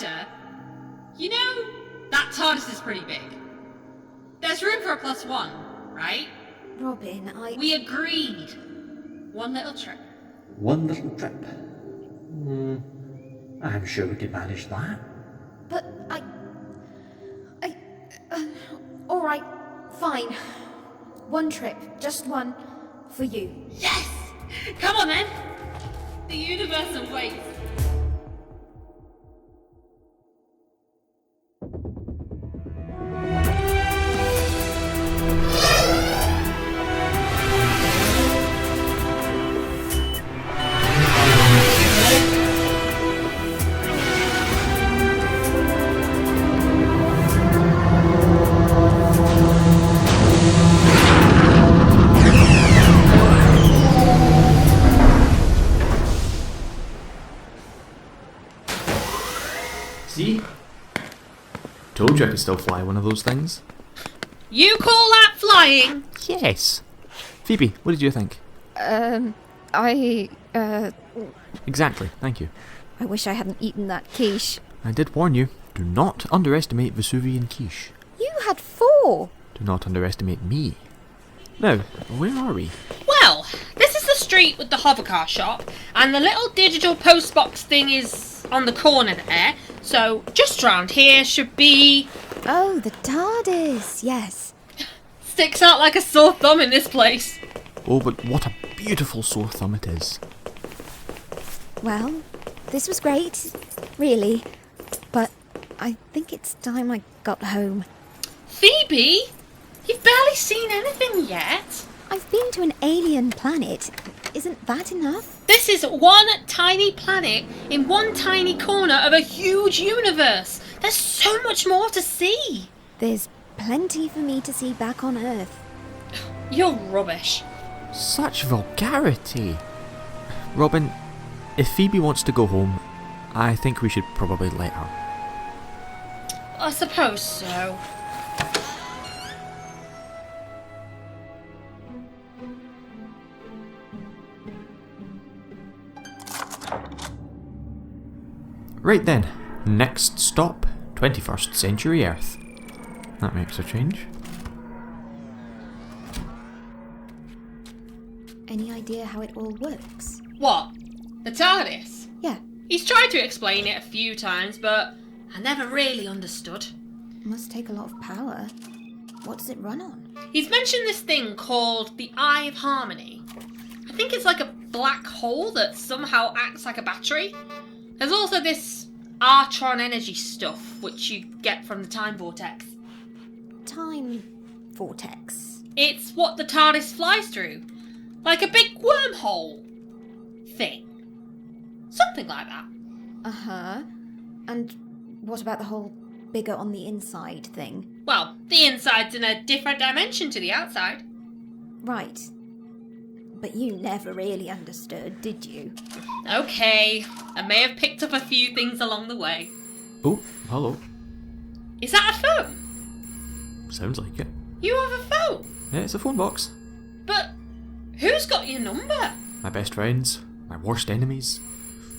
Doctor, you know, that TARDIS is pretty big. There's room for a +1, right? Robin, We agreed. One little trip. One little trip? I'm sure we could manage that. But alright, fine. One trip, just one, for you. Yes! Come on then! The universe awaits. See? Told you I could still fly one of those things. You call that flying? Yes. Phoebe, what did you think? Exactly, thank you. I wish I hadn't eaten that quiche. I did warn you, do not underestimate Vesuvian quiche. You had 4! Do not underestimate me. Now, where are we? Well, this is the street with the hovercar shop, and the little digital postbox thing is on the corner there, so just round here should be... Oh, the TARDIS, yes. Sticks out like a sore thumb in this place. Oh, but what a beautiful sore thumb it is. Well, this was great, really. But I think it's time I got home. Phoebe, you've barely seen anything yet. I've been to an alien planet. Isn't that enough? This is one tiny planet in one tiny corner of a huge universe. There's so much more to see. There's plenty for me to see back on Earth. You're rubbish. Such vulgarity. Robin, if Phoebe wants to go home, I think we should probably let her. I suppose so. Right then, next stop, 21st century Earth. That makes a change. Any idea how it all works? What? The TARDIS? Yeah, He's tried to explain it a few times, but I never really understood. must take a lot of power. What does it run on? He's mentioned this thing called the Eye of Harmony. I think it's like a black hole that somehow acts like a battery. There's also this Artron energy stuff, which you get from the time vortex. Time vortex. It's what the TARDIS flies through. Like a big wormhole thing. Something like that. Uh-huh. And what about the whole bigger on the inside thing? Well, the inside's in a different dimension to the outside. Right. But you never really understood, did you? Okay, I may have picked up a few things along the way. Oh, hello. Is that a phone? Sounds like it. You have a phone? Yeah, it's a phone box. But who's got your number? My best friends, my worst enemies,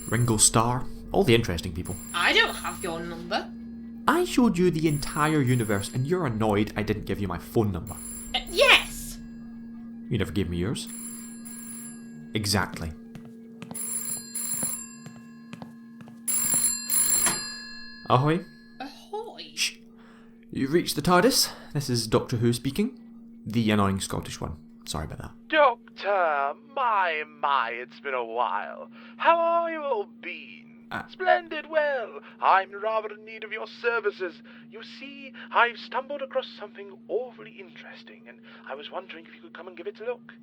Ringo Starr, all the interesting people. I don't have your number. I showed you the entire universe and you're annoyed I didn't give you my phone number. Yes! You never gave me yours. Exactly. Ahoy. Ahoy! Shh. You've reached the TARDIS. This is Doctor Who speaking. The annoying Scottish one. Sorry about that. Doctor, my, it's been a while. How are you all been? Splendid, well, I'm rather in need of your services. You see, I've stumbled across something awfully interesting, and I was wondering if you could come and give it a look.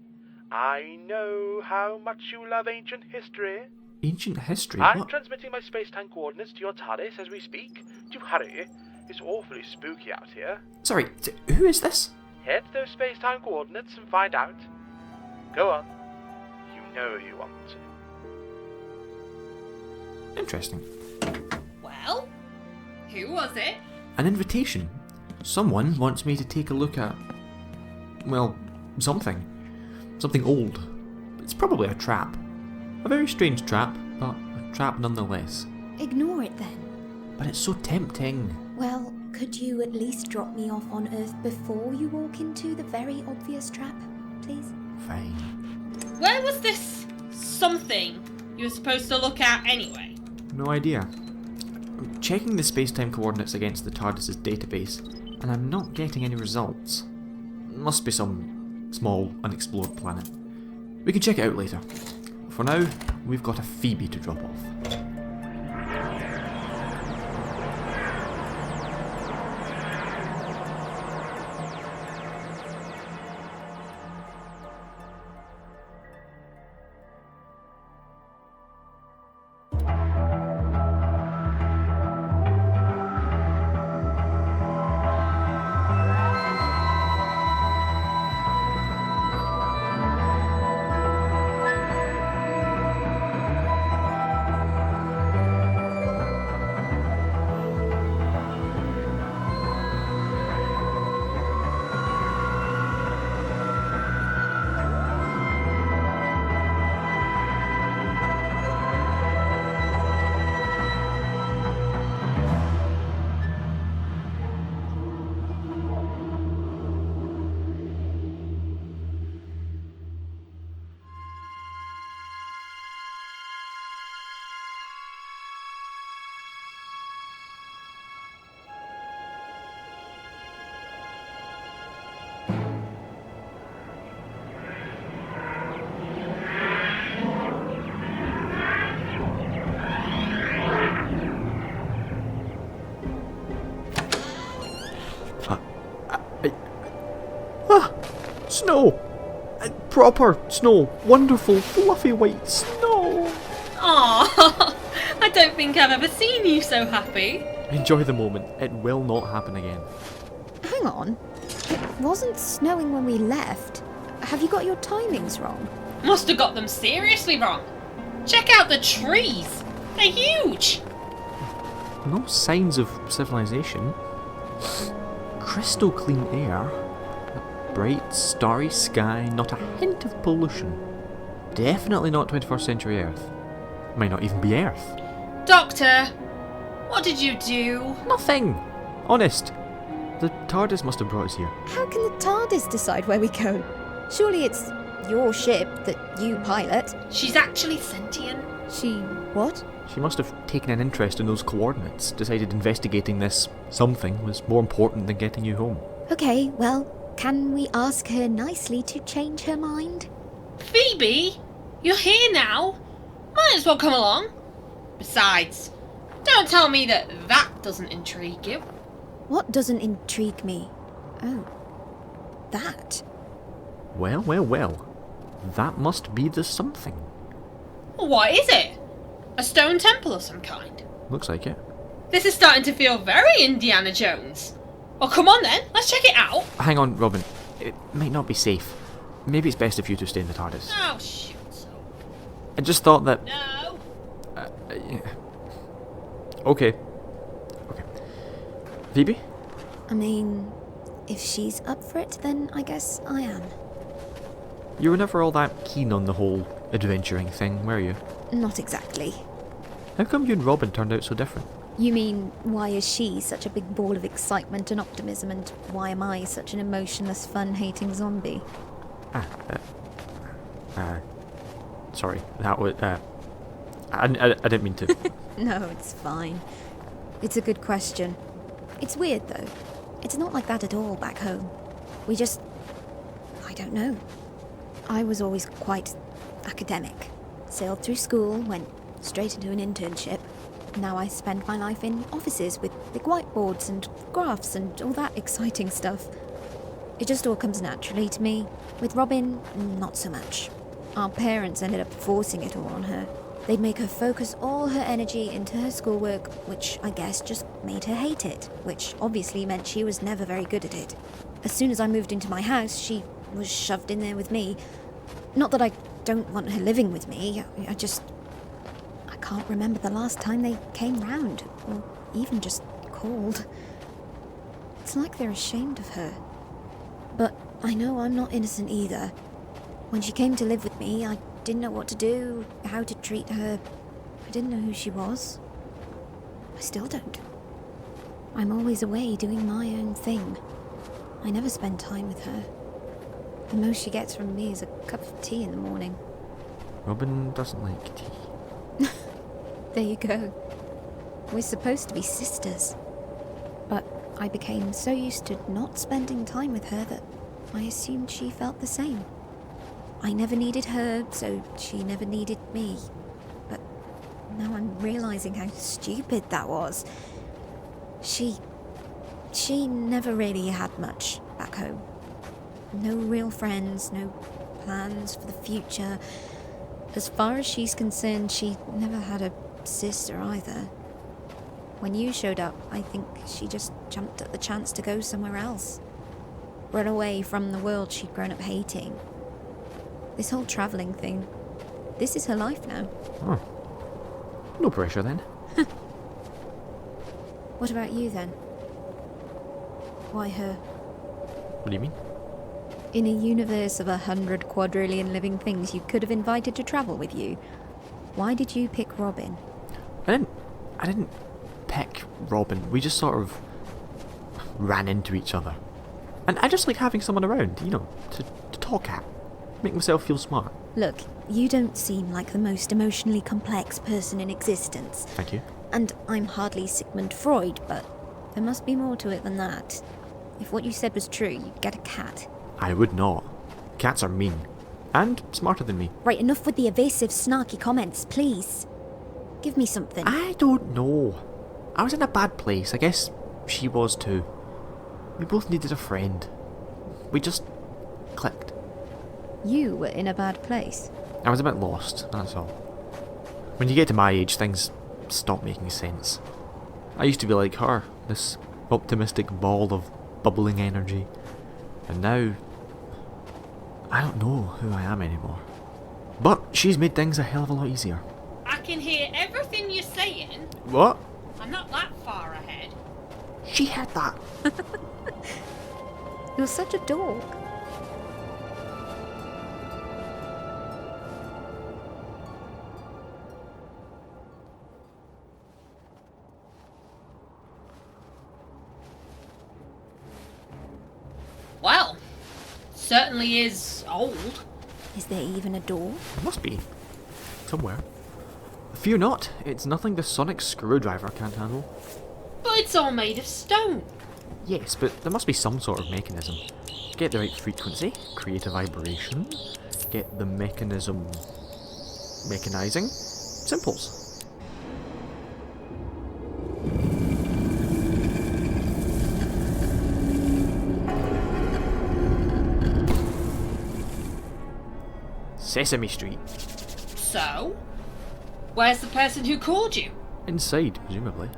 I know how much you love ancient history. Ancient history? I'm What? transmitting my space-time coordinates to your TARDIS as we speak. Do hurry. It's awfully spooky out here. Sorry, who is this? Head to those space-time coordinates and find out. Go on. You know you want to. Interesting. Well, who was it? An invitation. Someone wants me to take a look at... well, something. Something old. It's probably a trap. A very strange trap, but a trap nonetheless. Ignore it then. but it's so tempting. Well, could you at least drop me off on Earth before you walk into the very obvious trap, please? Fine. Where was this something you were supposed to look at anyway? No idea. I'm checking the space-time coordinates against the TARDIS's database, and I'm not getting any results. Must be some small, unexplored planet. We can check it out later. For now, we've got a Phoebe to drop off. Snow! Proper snow. Wonderful, fluffy white snow. Aww, I don't think I've ever seen you so happy. Enjoy the moment. It will not happen again. Hang on. It wasn't snowing when we left. Have you got your timings wrong? Must have got them seriously wrong. Check out the trees. They're huge. No signs of civilization. Crystal clean air. A bright, starry sky. Not a hint of pollution. Definitely not 21st century Earth. Might not even be Earth. Doctor, what did you do? Nothing! Honest. The TARDIS must have brought us here. How can the TARDIS decide where we go? Surely it's your ship that you pilot. She's actually sentient. She... what? She must have taken an interest in those coordinates, decided investigating this something was more important than getting you home. Okay, well, can we ask her nicely to change her mind? Phoebe, you're here now. Might as well come along. Besides, don't tell me that doesn't intrigue you. What doesn't intrigue me? Oh, that. Well, well, well. That must be the something. What is it? A stone temple of some kind? Looks like it. This is starting to feel very Indiana Jones. Well, come on then, let's check it out. Hang on, Robin. It might not be safe. Maybe it's best if you two stay in the TARDIS. Oh, shoot. I just thought that... No. Yeah. Okay. Okay. Phoebe? I mean, if she's up for it, then I guess I am. You were never all that keen on the whole adventuring thing, were you? Not exactly. How come you and Robin turned out so different? You mean, why is she such a big ball of excitement and optimism, and why am I such an emotionless, fun-hating zombie? Sorry, that was, I didn't mean to. No, it's fine. It's a good question. It's weird, though. It's not like that at all back home. We just... I don't know. I was always quite academic. Sailed through school, went straight into an internship. Now I spend my life in offices with big whiteboards and graphs and all that exciting stuff. It just all comes naturally to me. With Robin, not so much. Our parents ended up forcing it all on her. They'd make her focus all her energy into her schoolwork, which I guess just made her hate it, which obviously meant she was never very good at it. As soon as I moved into my house, she was shoved in there with me. Not that I don't want her living with me, I can't remember the last time they came round, or even just called. It's like they're ashamed of her. But I know I'm not innocent either. When she came to live with me, I didn't know what to do, how to treat her. I didn't know who she was. I still don't. I'm always away doing my own thing. I never spend time with her. The most she gets from me is a cup of tea in the morning. Robin doesn't like tea. There you go. We're supposed to be sisters. But I became so used to not spending time with her that I assumed she felt the same. I never needed her, so she never needed me. But now I'm realizing how stupid that was. She never really had much back home. No real friends, no plans for the future. As far as she's concerned, she never had a sister either. When you showed up, I think she just jumped at the chance to go somewhere else. Run away from the world she'd grown up hating. This whole travelling thing, this is her life now. Oh. No pressure then. What about you then? Why her? What do you mean? In a universe of 100 quadrillion living things you could have invited to travel with you, why did you pick Robin? I didn't pick Robin. We just sort of ran into each other. And I just like having someone around, you know, to talk at. Make myself feel smart. Look, you don't seem like the most emotionally complex person in existence. Thank you. And I'm hardly Sigmund Freud, but there must be more to it than that. If what you said was true, you'd get a cat. I would not. Cats are mean. And smarter than me. Right, enough with the evasive, snarky comments, please. Give me something. I don't know. I was in a bad place. I guess she was too. We both needed a friend. We just clicked. You were in a bad place. I was a bit lost, that's all. When you get to my age, things stop making sense. I used to be like her, this optimistic ball of bubbling energy. And now, I don't know who I am anymore. But she's made things a hell of a lot easier. I can hear everything you're saying. What? I'm not that far ahead. She heard that. You're such a dog. Well, certainly is old. Is there even a door? It must be. Somewhere. Fear not, it's nothing the sonic screwdriver can't handle. But it's all made of stone. Yes, but there must be some sort of mechanism. Get the right frequency, create a vibration, get the mechanism mechanizing. Simples. Sesame Street. So? Where's the person who called you? Inside, presumably.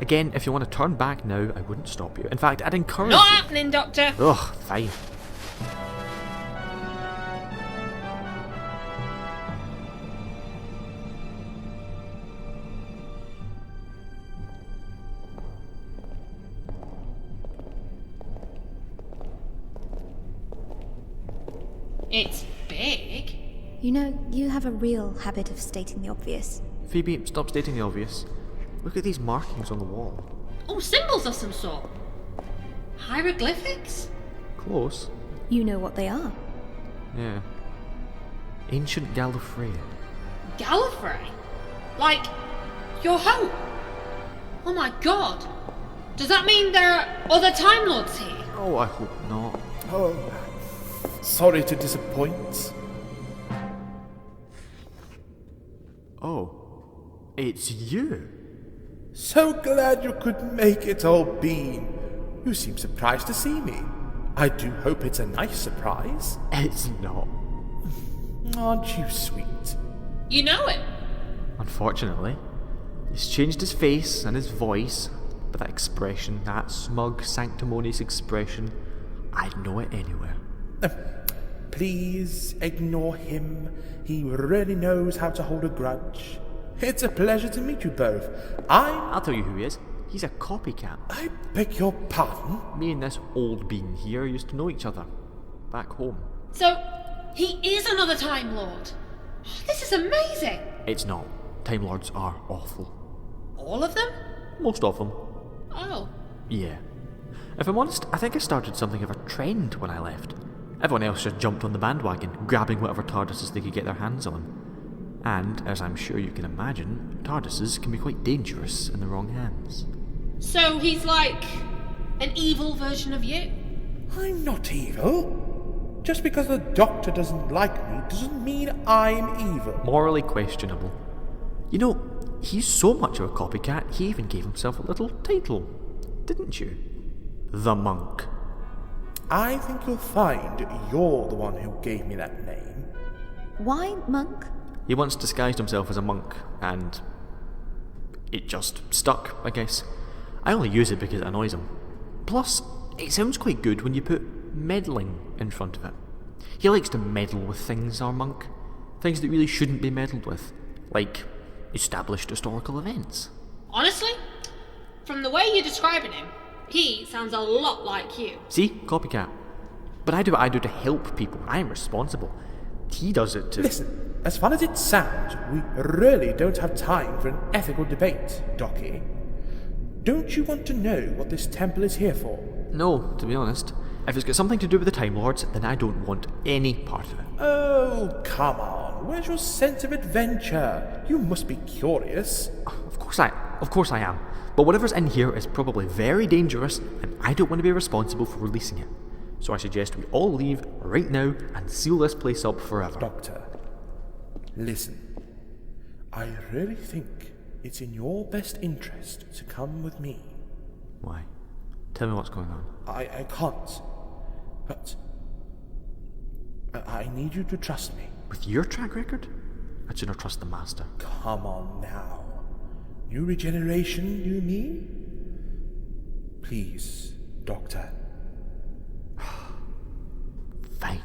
Again, if you want to turn back now, I wouldn't stop you. In fact, I'd encourage Not you. happening, Doctor. Ugh, fine. It's big. You know, you have a real habit of stating the obvious. Phoebe, stop stating the obvious. Look at these markings on the wall. Oh, symbols of some sort. Hieroglyphics? Close. You know what they are. Yeah. Ancient Gallifrey. Gallifrey? Like, your hope? Oh my god. Does that mean there are other Time Lords here? Oh, I hope not. Oh, sorry to disappoint. Oh, it's you. So glad you could make it, old bean. You seem surprised to see me. I do hope it's a nice surprise. It's not. Aren't you sweet? You know him? Unfortunately. He's changed his face and his voice, but that expression, that smug, sanctimonious expression, I'd know it anywhere. Please ignore him. He really knows how to hold a grudge. It's a pleasure to meet you both. I'll tell you who he is. He's a copycat. I beg your pardon? Me and this old bean here used to know each other. Back home. So, he is another Time Lord. This is amazing. It's not. Time Lords are awful. All of them? Most of them. Oh. Yeah. If I'm honest, I think I started something of a trend when I left. Everyone else just jumped on the bandwagon, grabbing whatever TARDISes they could get their hands on. And, as I'm sure you can imagine, TARDISes can be quite dangerous in the wrong hands. So he's like an evil version of you? I'm not evil. Just because the Doctor doesn't like me doesn't mean I'm evil. Morally questionable. You know, he's so much of a copycat, he even gave himself a little title, didn't you? The Monk. I think you'll find you're the one who gave me that name. Why monk? He once disguised himself as a monk, and it just stuck, I guess. I only use it because it annoys him. Plus, it sounds quite good when you put meddling in front of it. He likes to meddle with things, our monk. Things that really shouldn't be meddled with. Like established historical events. Honestly, from the way you're describing him, he sounds a lot like you. See? Copycat. But I do what I do to help people. I am responsible. He does it to... Listen, as fun as it sounds, we really don't have time for an ethical debate, Docky. Don't you want to know what this temple is here for? No, to be honest. If it's got something to do with the Time Lords, then I don't want any part of it. Oh, come on. Where's your sense of adventure? You must be curious. Of course I am. But whatever's in here is probably very dangerous, and I don't want to be responsible for releasing it. So I suggest we all leave right now and seal this place up forever. Doctor, listen. I really think it's in your best interest to come with me. Why? Tell me what's going on. I can't. But I need you to trust me. With your track record? I'd sooner trust the Master. Come on now. New regeneration, you mean? Please, Doctor. Fine.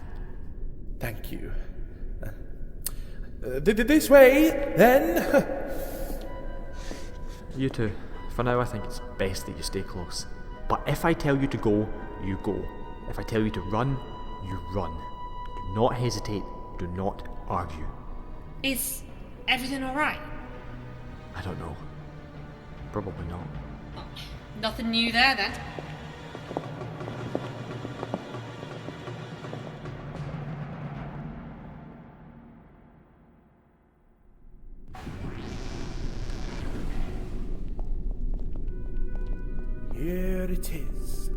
Thank you. This way, then. You too. For now, I think it's best that you stay close. But if I tell you to go, you go. If I tell you to run, you run. Do not hesitate. Do not argue. Is everything alright? I don't know. Probably not. Nothing new there then. Here it is.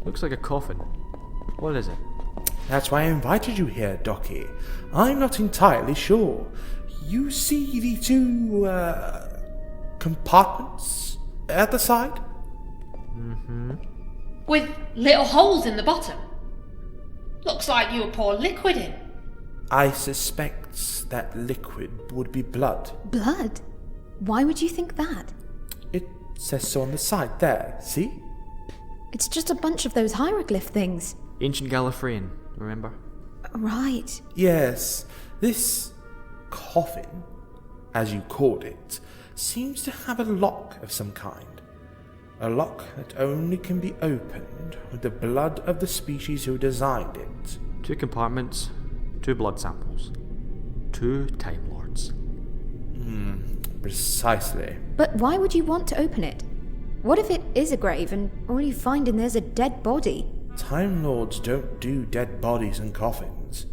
Looks like a coffin. What is it? That's why I invited you here, Docky. I'm not entirely sure. You see the two, compartments at the side? Mm-hmm. With little holes in the bottom. Looks like you would pour liquid in. I suspect that liquid would be blood. Blood? Why would you think that? It says so on the side there, see? It's just a bunch of those hieroglyph things. Ancient Gallifreyan, remember? Right. Yes, this coffin, as you called it, seems to have a lock of some kind. A lock that only can be opened with the blood of the species who designed it. 2 compartments, 2 blood samples, 2 Time Lords. Precisely. But why would you want to open it? What if it is a grave and all you find in there's a dead body? Time Lords don't do dead bodies in coffins.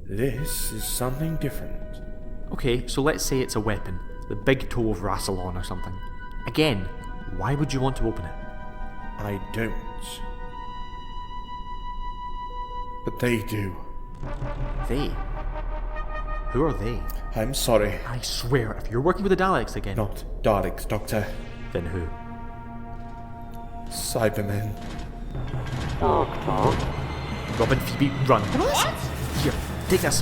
This is something different. Okay, so let's say it's a weapon. The big toe of Rassilon or something. Again, why would you want to open it? I don't. But they do. They? Who are they? I'm sorry. I swear, if you're working with the Daleks again... Not Daleks, Doctor. Then who? Cybermen. Robin, Phoebe, run. What? Here, take this.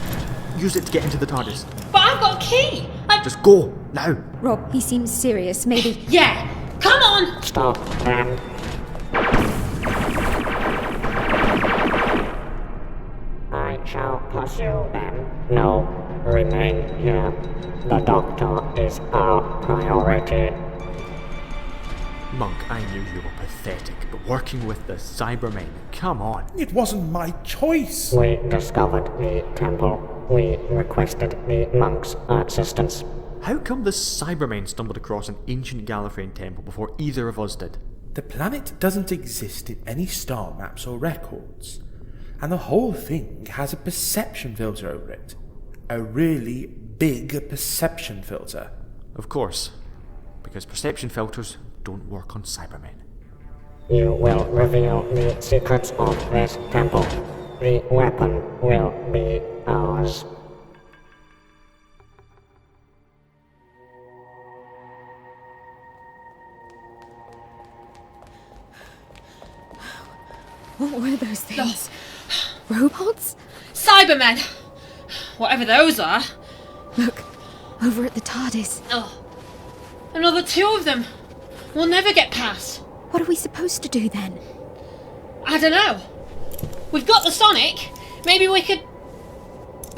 Use it to get into the TARDIS. But I've got a key! Just go, now. Rob, he seems serious. Maybe... Yeah! Come on! Stop them. I shall pursue them. No, remain here. The Doctor is our priority. Monk, I knew you were pathetic, but working with the Cybermen, come on. It wasn't my choice. We discovered the temple. We requested the monk's assistance. How come the Cybermen stumbled across an ancient Gallifreyan temple before either of us did? The planet doesn't exist in any star maps or records, and the whole thing has a perception filter over it. A really big perception filter. Of course, because perception filters don't work on Cybermen. You will reveal the secrets of this temple. The weapon will be ours. What were those things? Robots? Cybermen! Whatever those are. Look, over at the TARDIS. Oh, another 2 of them. We'll never get past. What are we supposed to do then? I don't know. We've got the Sonic. Maybe we could...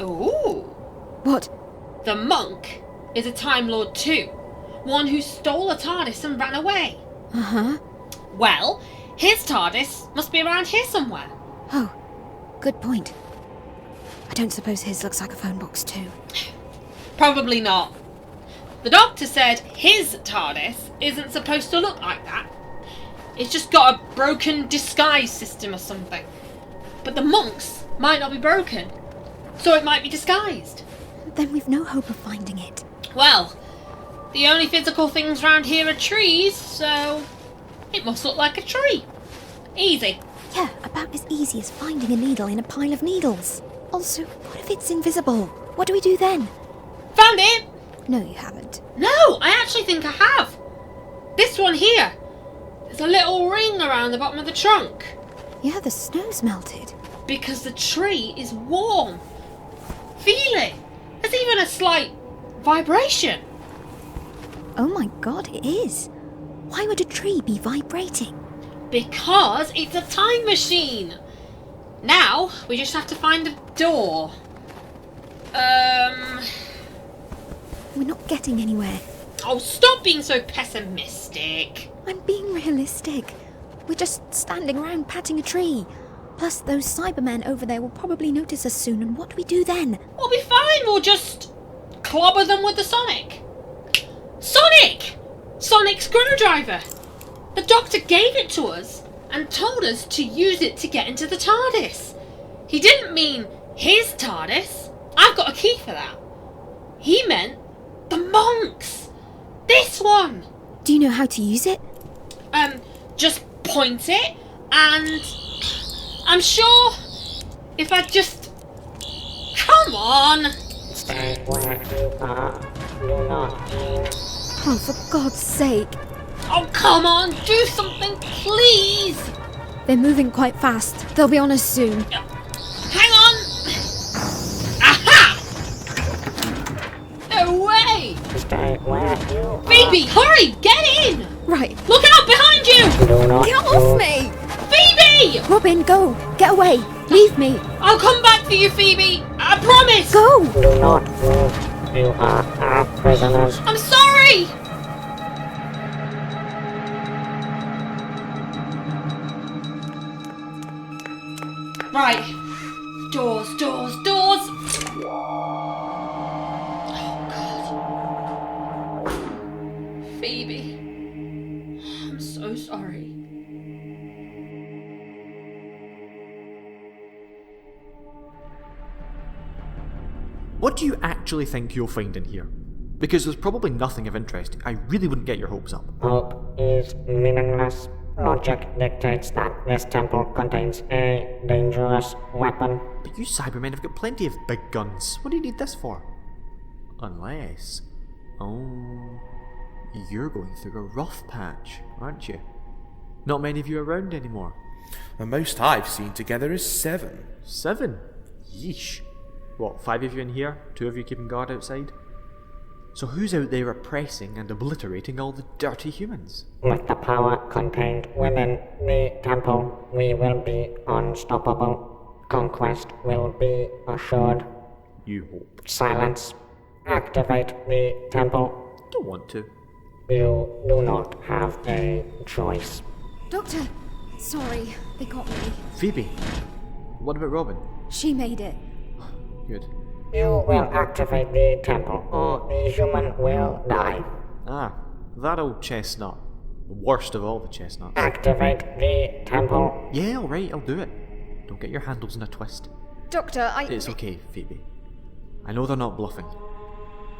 Ooh. What? The monk is a Time Lord too. One who stole a TARDIS and ran away. Uh-huh. Well, his TARDIS must be around here somewhere. Oh, good point. I don't suppose his looks like a phone box too. Probably not. The Doctor said his TARDIS isn't supposed to look like that. It's just got a broken disguise system or something. But the monk's might not be broken, so it might be disguised. Then we've no hope of finding it. Well, the only physical things round here are trees, so it must look like a tree. Easy. Yeah, about as easy as finding a needle in a pile of needles. Also, what if it's invisible? What do we do then? Found it! No, you haven't. No, I actually think I have. This one here. There's a little ring around the bottom of the trunk. Yeah, the snow's melted. Because the tree is warm. Feel it. There's even a slight vibration. Oh my god, it is. Why would a tree be vibrating? Because it's a time machine. Now, we just have to find a door. We're not getting anywhere. Oh, stop being so pessimistic. I'm being realistic. We're just standing around patting a tree. Plus, those Cybermen over there will probably notice us soon, and what do we do then? We'll be fine. We'll just clobber them with the Sonic. Sonic! Sonic screwdriver. The Doctor gave it to us and told us to use it to get into the TARDIS. He didn't mean his TARDIS. I've got a key for that. He meant the monk's. This one. Do you know how to use it? Just point it, and I'm sure if I just... Come on! Stay where you are. Do not change. Oh, for God's sake. Oh, come on, do something, please! They're moving quite fast. They'll be on us soon. Hang on! Aha! No way! Stay where you are. Phoebe, hurry, get in! Right. Look out behind you! Do not Get off me! Phoebe! Robin, go! Get away! Leave me! I'll come back for you, Phoebe! I promise! Go! Do not move. You are our prisoners. I'm sorry! Right. Doors, doors, doors! Oh, God. Phoebe. I'm so sorry. What do you actually think you'll find in here? Because there's probably nothing of interest. I really wouldn't get your hopes up. Hope is meaningless. Logic dictates that this temple contains a dangerous weapon. But you Cybermen have got plenty of big guns. What do you need this for? Unless... Oh... You're going through a rough patch, aren't you? Not many of you around anymore. The most I've seen together is 7. 7? Yeesh. What, 5 of you in here? 2 of you keeping guard outside? So who's out there oppressing and obliterating all the dirty humans? With the power contained within the temple, we will be unstoppable. Conquest will be assured. You hope. Silence. Activate the temple. Don't want to. You do not have a choice. Doctor! Sorry, they got me. Phoebe, what about Robin? She made it. Good. You will activate the temple, or the human will die. Ah, that old chestnut. The worst of all the chestnuts. Activate the temple. Yeah, alright, I'll do it. Don't get your handles in a twist. Doctor, It's okay, Phoebe. I know they're not bluffing.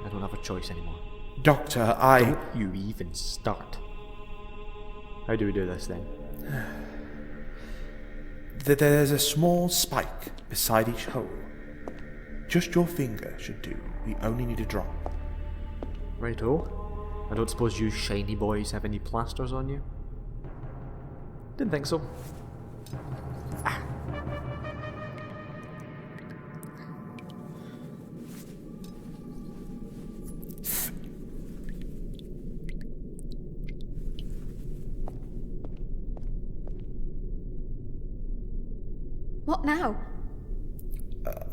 I don't have a choice anymore. Doctor, Don't you even start. How do we do this then? There's a small spike beside each hole. Just your finger should do. We only need a drop. Righto. I don't suppose you shiny boys have any plasters on you? Didn't think so. Ah. What now?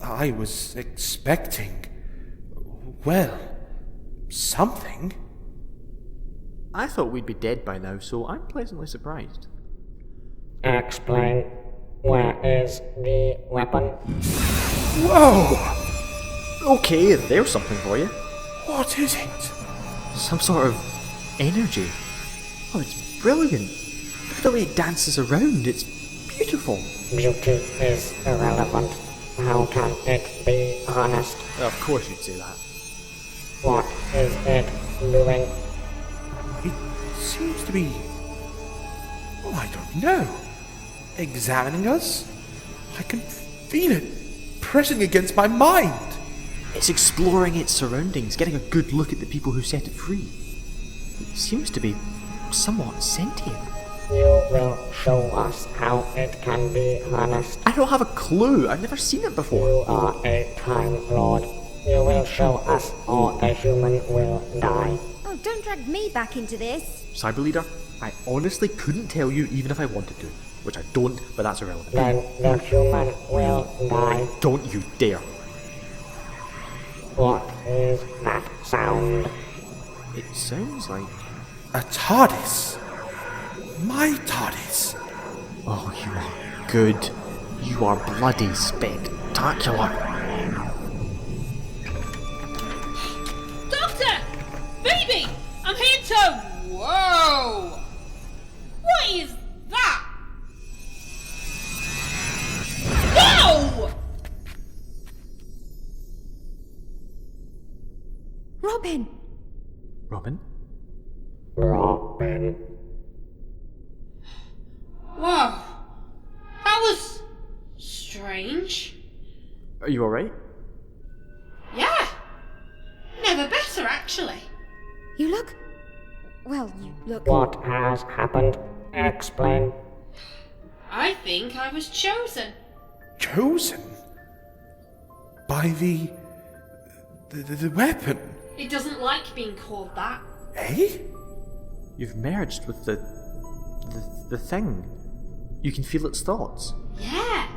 I was expecting... well, something. I thought we'd be dead by now, so I'm pleasantly surprised. Explain. Where is the weapon? Whoa! Okay, there's something for you. What is it? Some sort of energy. Oh, it's brilliant. Look at the way it dances around. It's beautiful. Beauty is irrelevant. How can it be harnessed? Of course you'd say that. What is it doing? It seems to be... well, I don't know. Examining us? I can feel it pressing against my mind. It's exploring its surroundings, getting a good look at the people who set it free. It seems to be somewhat sentient. You will show us how it can be harnessed. I don't have a clue. I've never seen it before. You are a Time Lord. You will show us, or a human will die. Oh, don't drag me back into this. Cyber Leader, I honestly couldn't tell you even if I wanted to. Which I don't, but that's irrelevant. Then the human will die. Don't you dare. What is that sound? It sounds like... A TARDIS. My TARDIS. oh, you are good. You are bloody spectacular. Doctor! Phoebe! I'm here to... Whoa! What is that? Whoa! Robin! Robin? Robin. Whoa. That was... strange. Are you alright? Yeah. Never better, actually. You look... well, you look... What has happened? Explain. I think I was chosen. Chosen? By the weapon? It doesn't like being called that. Eh? You've merged with the thing. You can feel its thoughts. Yeah.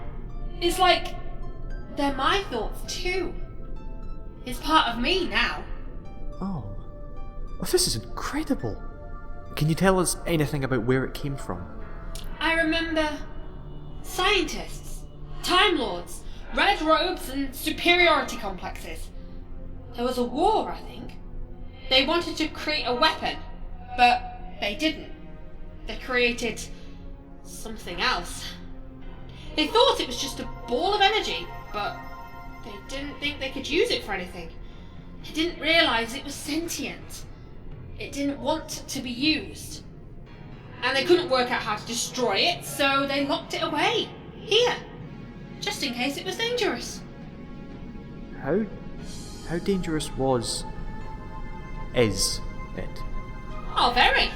It's like they're my thoughts too. It's part of me now. Oh. Oh, this is incredible. Can you tell us anything about where it came from? I remember scientists, Time Lords, red robes and superiority complexes. There was a war, I think. They wanted to create a weapon, but they didn't. They created something else. They thought it was just a ball of energy, but they didn't think they could use it for anything. They didn't realise it was sentient. It didn't want to be used. And they couldn't work out how to destroy it, so they locked it away. Here. Just in case it was dangerous. How dangerous is it? Oh, very.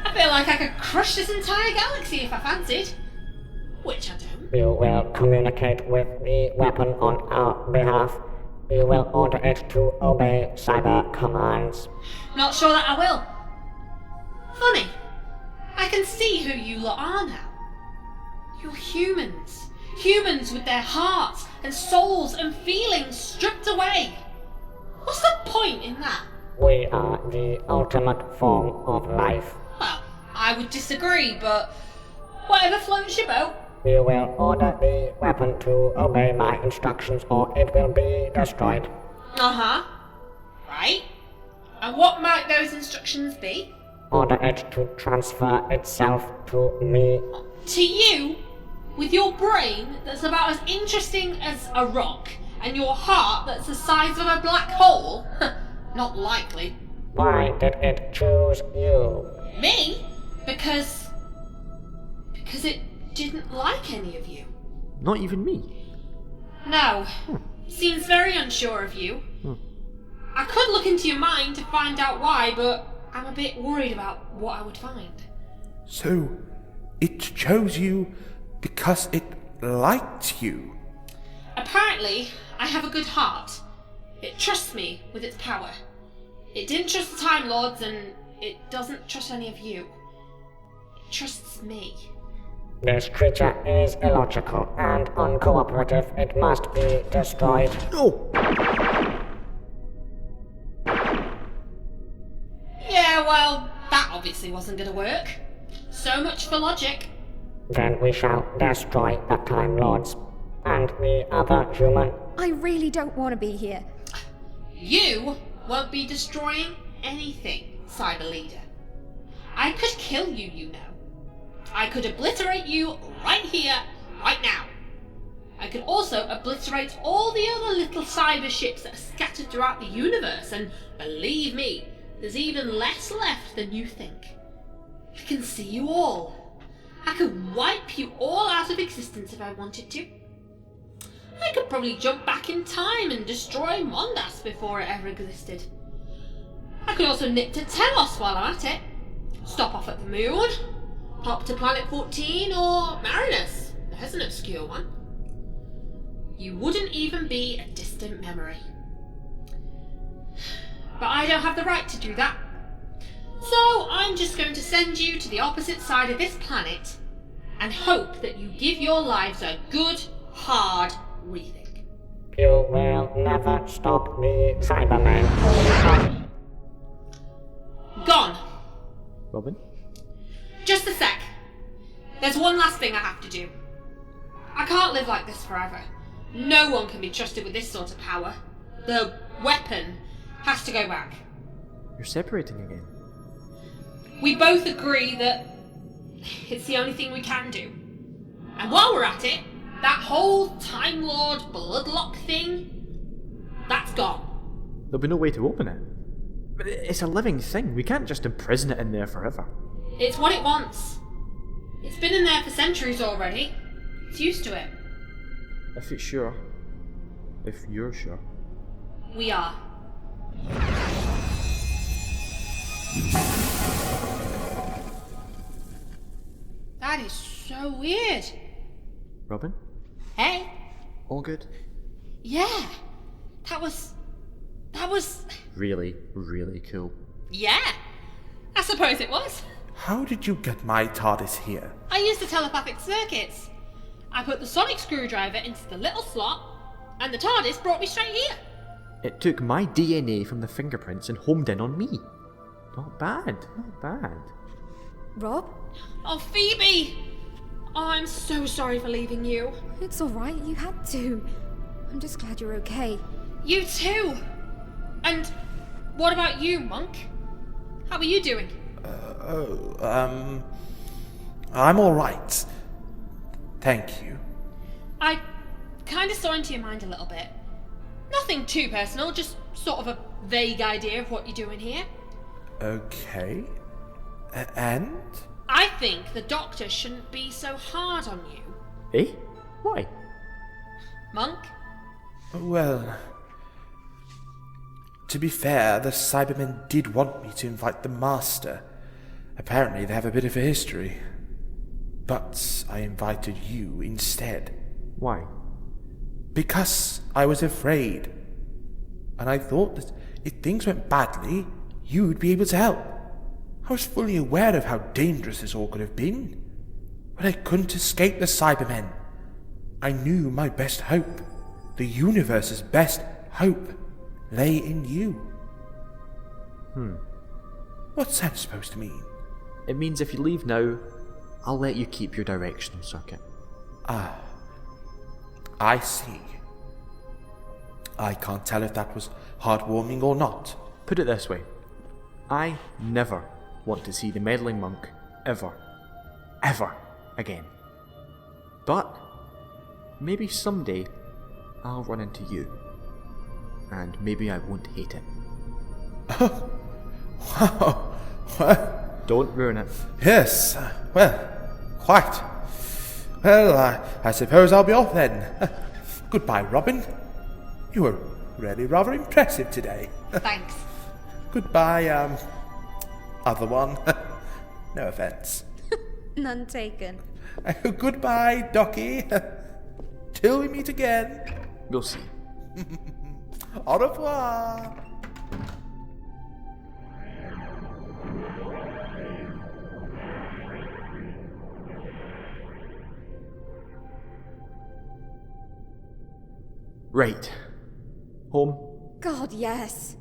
I feel like I could crush this entire galaxy if I fancied. Which I don't. You will communicate with the weapon on our behalf. You will order it to obey cyber commands. Not sure that I will. Funny. I can see who you lot are now. You're humans. Humans with their hearts and souls and feelings stripped away. What's the point in that? We are the ultimate form of life. Well, I would disagree, but whatever floats your boat. You will order the weapon to obey my instructions or it will be destroyed. Uh-huh. Right. And what might those instructions be? Order it to transfer itself to me. To you? With your brain that's about as interesting as a rock, and your heart that's the size of a black hole? Not likely. Why did it choose you? Me? Because it didn't like any of you. Not even me. No. Seems very unsure of you. I could look into your mind to find out why, but I'm a bit worried about what I would find. So, it chose you because it liked you? Apparently, I have a good heart. It trusts me with its power. It didn't trust the Time Lords, and it doesn't trust any of you. It trusts me. This creature is illogical and uncooperative. It must be destroyed. No! Yeah, well, that obviously wasn't going to work. So much for logic. Then we shall destroy the Time Lords and the other human. I really don't want to be here. You won't be destroying anything, Cyber Leader. I could kill you, you know. I could obliterate you right here, right now. I could also obliterate all the other little cyber ships that are scattered throughout the universe, and believe me, there's even less left than you think. I can see you all. I could wipe you all out of existence if I wanted to. I could probably jump back in time and destroy Mondas before it ever existed. I could also nip to Telos while I'm at it. Stop off at the moon, hop to Planet 14 or Marinus. There's an obscure one. You wouldn't even be a distant memory. But I don't have the right to do that. So I'm just going to send you to the opposite side of this planet and hope that you give your lives a good, hard rethink. You will never stop me, Cybermen. Gone. Robin? Just a sec. There's one last thing I have to do. I can't live like this forever. No one can be trusted with this sort of power. The weapon has to go back. You're separating again. We both agree that it's the only thing we can do. And while we're at it, that whole Time Lord bloodlock thing, that's gone. There'll be no way to open it. But it's a living thing. We can't just imprison it in there forever. It's what it wants. It's been in there for centuries already. It's used to it. If it's sure. If you're sure. We are. That is so weird. Robin? Hey? All good? Yeah. That was... Really, really cool. Yeah. I suppose it was. How did you get my TARDIS here? I used the telepathic circuits. I put the sonic screwdriver into the little slot, and the TARDIS brought me straight here. It took my DNA from the fingerprints and homed in on me. Not bad, not bad. Rob? Oh, Phoebe! Oh, I'm so sorry for leaving you. It's alright, you had to. I'm just glad you're okay. You too. And what about you, Monk? How are you doing? I'm alright. Thank you. I kind of saw into your mind a little bit. Nothing too personal, just sort of a vague idea of what you're doing here. Okay. And? I think the Doctor shouldn't be so hard on you. Eh? Why? Monk? Well, to be fair, the Cybermen did want me to invite the Master. Apparently they have a bit of a history. But I invited you instead. Why? Because I was afraid. And I thought that if things went badly, you'd be able to help. I was fully aware of how dangerous this all could have been. But I couldn't escape the Cybermen. I knew my best hope, the universe's best hope, lay in you. What's that supposed to mean? It means if you leave now, I'll let you keep your directional circuit. I see. I can't tell if that was heartwarming or not. Put it this way. I never want to see the meddling monk ever again. But maybe someday I'll run into you. And maybe I won't hate it. Wow. Well, Don't ruin it. yes, well, quite. Well, I suppose I'll be off then. Goodbye, Robin. You were really rather impressive today. Thanks. Goodbye, other one. No offence. None taken. Goodbye, Docky. Till we meet again. We'll see. Au revoir. Right. Home. God, yes.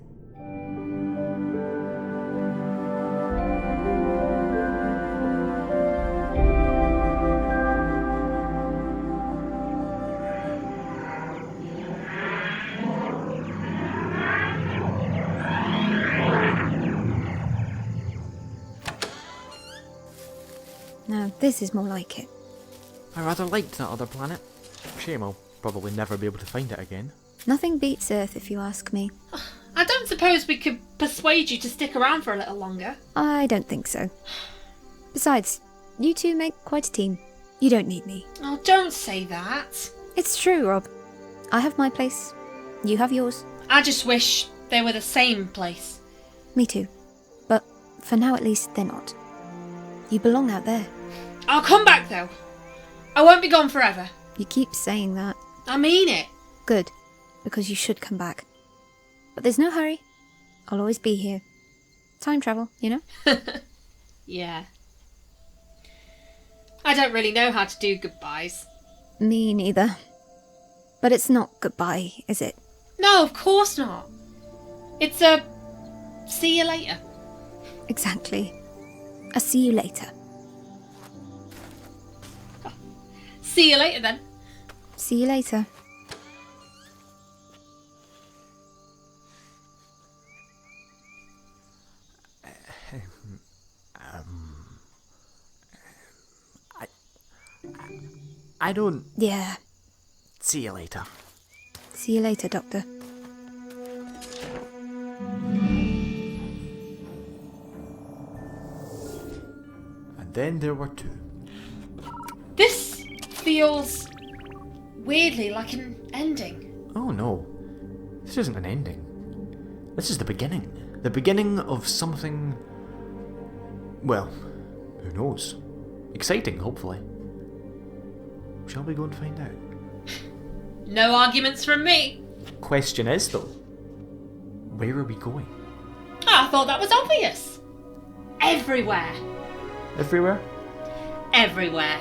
Now, this is more like it. I rather liked that other planet. Shame I'll probably never be able to find it again. Nothing beats Earth, if you ask me. I don't suppose we could persuade you to stick around for a little longer. I don't think so. Besides, you two make quite a team. You don't need me. Oh, don't say that. It's true, Rob. I have my place. You have yours. I just wish they were the same place. Me too. But for now, at least, they're not. You belong out there. I'll come back, though. I won't be gone forever. You keep saying that. I mean it. Good, because you should come back. But there's no hurry. I'll always be here. Time travel, you know? Yeah. I don't really know how to do goodbyes. Me neither. But it's not goodbye, is it? No, of course not. It's a see you later. Exactly. I'll see you later. See you later then. See you later. I don't... Yeah. See you later. See you later, Doctor. And then there were two. This feels weirdly like an ending. Oh no. This isn't an ending. This is the beginning. The beginning of something... Well, who knows? Exciting, hopefully. Shall we go and find out? No arguments from me. Question is, though, where are we going? I thought that was obvious. Everywhere. Everywhere? Everywhere.